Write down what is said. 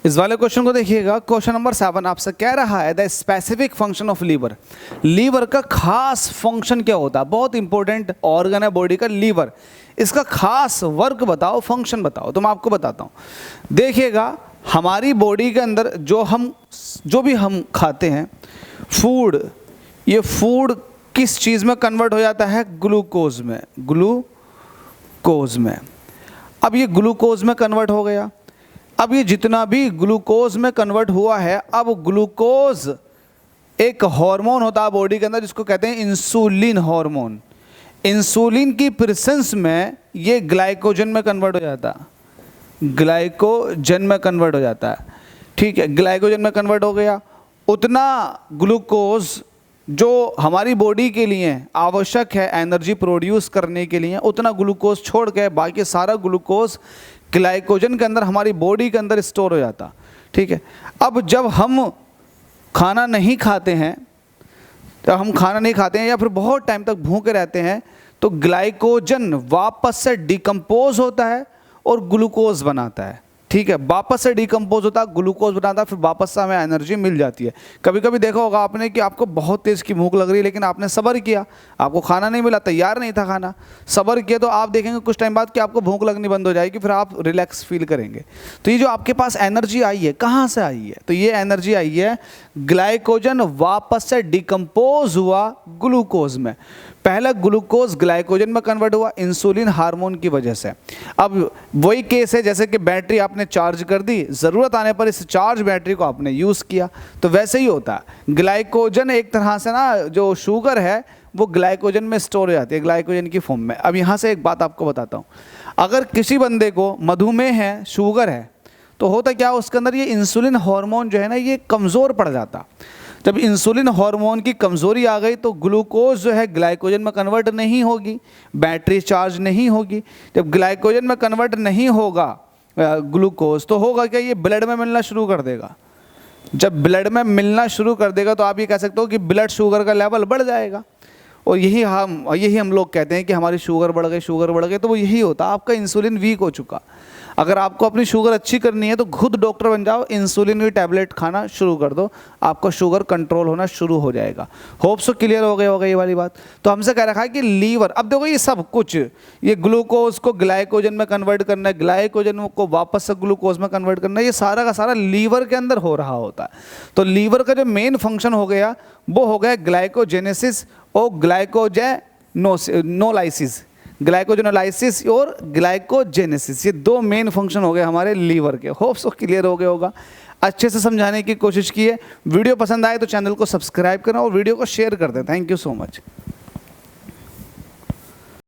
इस वाले क्वेश्चन को देखिएगा, क्वेश्चन नंबर 7 आपसे कह रहा है the specific function of liver. Liver का खास फंक्शन क्या होता है? बहुत इंपॉर्टेंट ऑर्गन है बॉडी का लीवर, इसका खास वर्क बताओ, फंक्शन बताओ। तो मैं आपको बताता हूँ। देखिएगा, हमारी बॉडी के अंदर जो भी हम खाते हैं फूड, ये फूड किस चीज़ में कन्वर्ट हो जाता है? ग्लूकोज में। ग्लूकोज में। अब ये ग्लूकोज में कन्वर्ट हो गया। अब ये जितना भी ग्लूकोज में कन्वर्ट हुआ है, अब ग्लूकोज एक हार्मोन होता है बॉडी के अंदर जिसको कहते हैं इंसुलिन हार्मोन। इंसुलिन की प्रेजेंस में ये ग्लाइकोजन में कन्वर्ट हो जाता है, ग्लाइकोजन में कन्वर्ट हो जाता है। ठीक है, ग्लाइकोजन में कन्वर्ट हो गया। उतना ग्लूकोज जो हमारी बॉडी के लिए आवश्यक है एनर्जी प्रोड्यूस करने के लिए, उतना ग्लूकोज छोड़ के बाकी सारा ग्लूकोज ग्लाइकोजन के अंदर हमारी बॉडी के अंदर स्टोर हो जाता। ठीक है, अब जब हम खाना नहीं खाते हैं, या फिर बहुत टाइम तक भूखे रहते हैं, तो ग्लाइकोजन वापस से डिकम्पोज होता है और ग्लूकोज बनाता है। ठीक है, वापस से डिकम्पोज होता है, ग्लूकोज बनाता है, फिर वापस से हमें एनर्जी मिल जाती है। कभी कभी देखा होगा आपने कि आपको बहुत तेज़ की भूख लग रही है, लेकिन आपने सब्र किया, आपको खाना नहीं मिला, तैयार नहीं था खाना, सब्र किया, तो आप देखेंगे कुछ टाइम बाद कि आपको भूख लगनी बंद हो जाएगी, फिर आप रिलैक्स फील करेंगे। तो ये जो आपके पास एनर्जी आई है, कहाँ से आई है? तो ये एनर्जी आई है ग्लाइकोजन वापस से डिकम्पोज हुआ ग्लूकोज में। पहला ग्लूकोज ग्लाइकोजन में कन्वर्ट हुआ इंसुलिन हार्मोन की वजह से। अब वही केस है जैसे कि बैटरी आपने चार्ज कर दी, ज़रूरत आने पर इस चार्ज बैटरी को आपने यूज़ किया, तो वैसे ही होता है। ग्लाइकोजन एक तरह से ना, जो शुगर है वो ग्लाइकोजन में स्टोर हो जाती है, ग्लाइकोजन की फॉर्म में। अब यहाँ से एक बात आपको बताता हूँ, अगर किसी बंदे को मधुमेह है, शुगर है, तो होता क्या, उसके अंदर ये इंसुलिन हार्मोन जो है ना, ये कमज़ोर पड़ जाता। जब इंसुलिन हार्मोन की कमज़ोरी आ गई तो ग्लूकोज जो है ग्लाइकोजन में कन्वर्ट नहीं होगी, बैटरी चार्ज नहीं होगी। जब ग्लाइकोजन में कन्वर्ट नहीं होगा ग्लूकोज, तो होगा क्या, ये ब्लड में मिलना शुरू कर देगा। जब ब्लड में मिलना शुरू कर देगा तो आप ये कह सकते हो कि ब्लड शुगर का लेवल बढ़ जाएगा। और यही हम लोग कहते हैं कि हमारी शुगर बढ़ गई, तो वो यही होता, आपका इंसुलिन वीक हो चुका। अगर आपको अपनी शुगर अच्छी करनी है तो खुद डॉक्टर बन जाओ, इंसुलिन की टैबलेट खाना शुरू कर दो, आपका शुगर कंट्रोल होना शुरू हो जाएगा। होप सो क्लियर हो गया होगा ये वाली बात। तो हमसे कह रखा है कि लीवर, अब देखो ये सब कुछ, ये ग्लूकोज को ग्लाइकोजन में कन्वर्ट करना है, ग्लाइकोजन को वापस से ग्लूकोज में कन्वर्ट करना है, ये सारा का सारा लीवर के अंदर हो रहा होता है। तो लीवर का जो मेन फंक्शन हो गया वो हो गया ग्लाइकोजेनेसिस और ग्लाइकोजेनोलाइसिस, ग्लाइकोजेनोलाइसिस और ग्लाइकोजेनेसिस, ये दो मेन फंक्शन हो गए हमारे लीवर के। होप सो क्लियर हो गया होगा। अच्छे से समझाने की कोशिश की है। वीडियो पसंद आए तो चैनल को सब्सक्राइब करें और वीडियो को शेयर कर दें। Thank you so much.